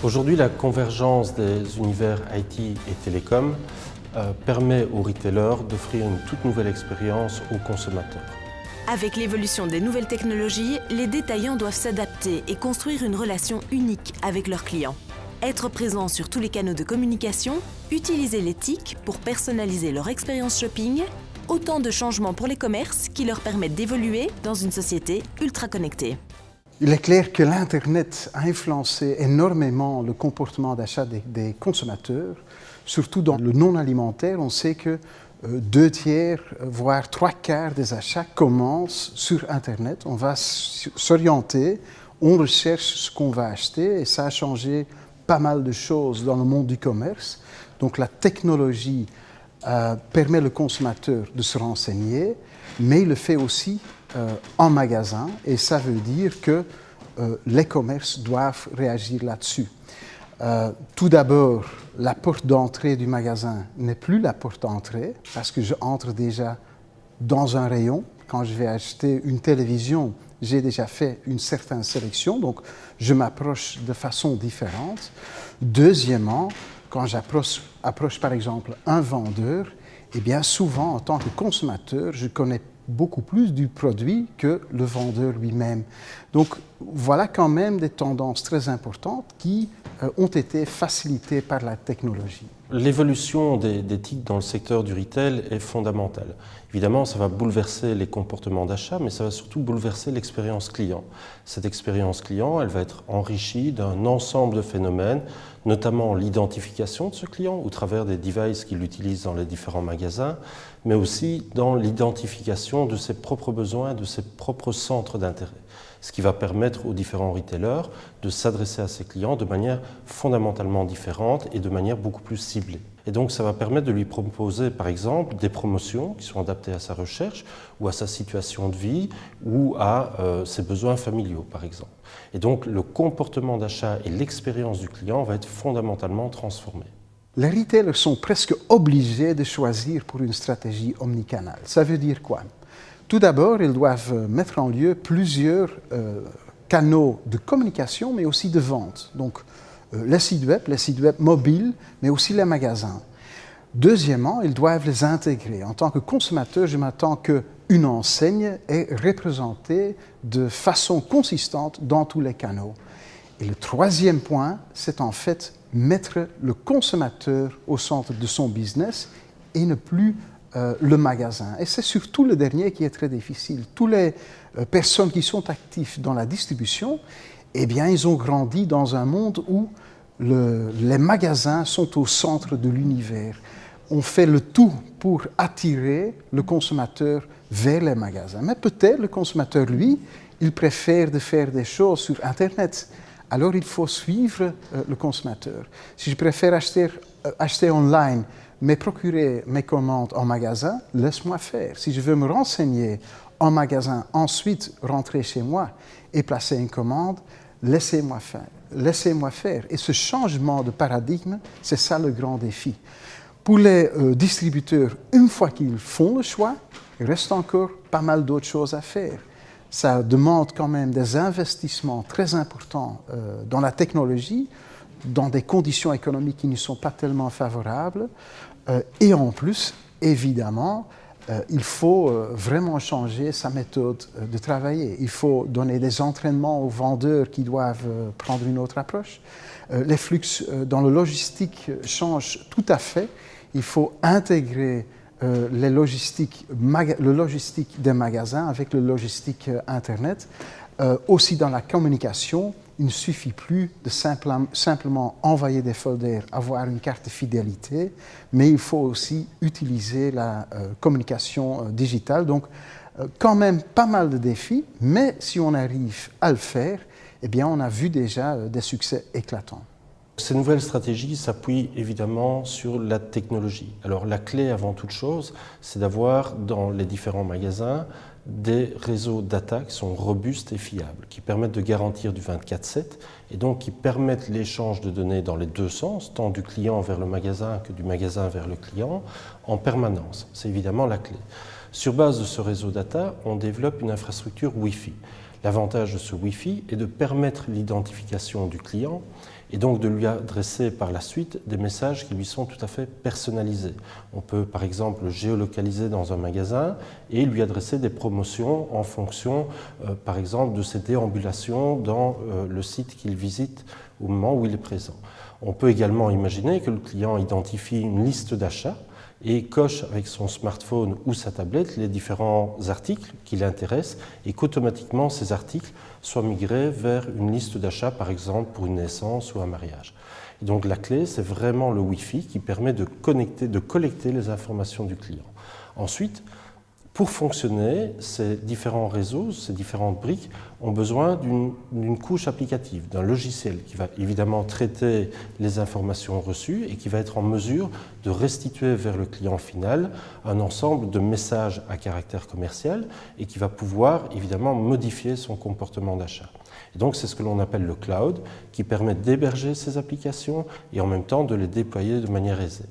Aujourd'hui, la convergence des univers IT et télécom permet aux retailers d'offrir une toute nouvelle expérience aux consommateurs. Avec l'évolution des nouvelles technologies, les détaillants doivent s'adapter et construire une relation unique avec leurs clients. Être présent sur tous les canaux de communication, utiliser les TIC pour personnaliser leur expérience shopping, autant de changements pour les commerces qui leur permettent d'évoluer dans une société ultra connectée. Il est clair que l'Internet a influencé énormément le comportement d'achat des consommateurs, surtout dans le non-alimentaire. On sait que 2/3, voire 3/4 des achats commencent sur Internet. On va s'orienter, on recherche ce qu'on va acheter et ça a changé pas mal de choses dans le monde du commerce. Donc la technologie permet au consommateur de se renseigner, mais il le fait aussi en magasin et ça veut dire que les commerces doivent réagir là-dessus. Tout d'abord, la porte d'entrée du magasin n'est plus la porte d'entrée parce que j'entre déjà dans un rayon. Quand je vais acheter une télévision, j'ai déjà fait une certaine sélection, donc je m'approche de façon différente. Deuxièmement, quand j'approche par exemple un vendeur, eh bien souvent en tant que consommateur, je connais beaucoup plus du produit que le vendeur lui-même. Donc voilà quand même des tendances très importantes qui ont été facilitées par la technologie. L'évolution des TIC dans le secteur du retail est fondamentale. Évidemment, ça va bouleverser les comportements d'achat, mais ça va surtout bouleverser l'expérience client. Cette expérience client, elle va être enrichie d'un ensemble de phénomènes, notamment l'identification de ce client au travers des devices qu'il utilise dans les différents magasins, mais aussi dans l'identification de ses propres besoins, de ses propres centres d'intérêt. Ce qui va permettre aux différents retailers de s'adresser à ses clients de manière fondamentalement différente et de manière beaucoup plus ciblée. Et donc ça va permettre de lui proposer par exemple des promotions qui sont adaptées à sa recherche ou à sa situation de vie ou à ses besoins familiaux par exemple. Et donc le comportement d'achat et l'expérience du client va être fondamentalement transformé. Les retailers sont presque obligés de choisir pour une stratégie omnicanale. Ça veut dire quoi ? Tout d'abord, ils doivent mettre en lieu plusieurs canaux de communication, mais aussi de vente. Donc, les sites web mobiles, mais aussi les magasins. Deuxièmement, ils doivent les intégrer. En tant que consommateur, je m'attends qu'une enseigne est représentée de façon consistante dans tous les canaux. Et le troisième point, c'est en fait mettre le consommateur au centre de son business et ne plus le magasin. Et c'est surtout le dernier qui est très difficile. Toutes les personnes qui sont actives dans la distribution, eh bien, ils ont grandi dans un monde où les magasins sont au centre de l'univers. On fait le tout pour attirer le consommateur vers les magasins. Mais peut-être le consommateur, lui, il préfère de faire des choses sur Internet. Alors il faut suivre le consommateur. Si je préfère acheter online, mais procurer mes commandes en magasin, laisse-moi faire. Si je veux me renseigner en magasin, ensuite rentrer chez moi et placer une commande, laissez-moi faire. Laissez-moi faire. Et ce changement de paradigme, c'est ça le grand défi. Pour les distributeurs, une fois qu'ils font le choix, il reste encore pas mal d'autres choses à faire. Ça demande quand même des investissements très importants dans la technologie, dans des conditions économiques qui ne sont pas tellement favorables. Et en plus, évidemment, il faut vraiment changer sa méthode de travailler. Il faut donner des entraînements aux vendeurs qui doivent prendre une autre approche. Les flux dans le logistique changent tout à fait. Il faut intégrer le logistique des magasins avec le logistique Internet. Aussi dans la communication, il ne suffit plus de simplement envoyer des folders, avoir une carte de fidélité, mais il faut aussi utiliser la communication digitale. Donc, quand même pas mal de défis, mais si on arrive à le faire, eh bien, on a vu déjà des succès éclatants. Ces nouvelles stratégies s'appuient évidemment sur la technologie. Alors la clé avant toute chose, c'est d'avoir dans les différents magasins des réseaux data qui sont robustes et fiables, qui permettent de garantir du 24/7 et donc qui permettent l'échange de données dans les deux sens, tant du client vers le magasin que du magasin vers le client, en permanence. C'est évidemment la clé. Sur base de ce réseau data, on développe une infrastructure Wi-Fi. L'avantage de ce Wi-Fi est de permettre l'identification du client et donc de lui adresser par la suite des messages qui lui sont tout à fait personnalisés. On peut par exemple le géolocaliser dans un magasin et lui adresser des promotions en fonction par exemple de ses déambulations dans le site qu'il visite au moment où il est présent. On peut également imaginer que le client identifie une liste d'achats et coche avec son smartphone ou sa tablette les différents articles qui l'intéressent et qu'automatiquement ces articles soient migrés vers une liste d'achat, par exemple pour une naissance ou un mariage. Et donc la clé, c'est vraiment le Wi-Fi qui permet de collecter les informations du client. Ensuite, pour fonctionner, ces différents réseaux, ces différentes briques ont besoin d'une couche applicative, d'un logiciel qui va évidemment traiter les informations reçues et qui va être en mesure de restituer vers le client final un ensemble de messages à caractère commercial et qui va pouvoir évidemment modifier son comportement d'achat. Et donc c'est ce que l'on appelle le cloud, qui permet d'héberger ces applications et en même temps de les déployer de manière aisée.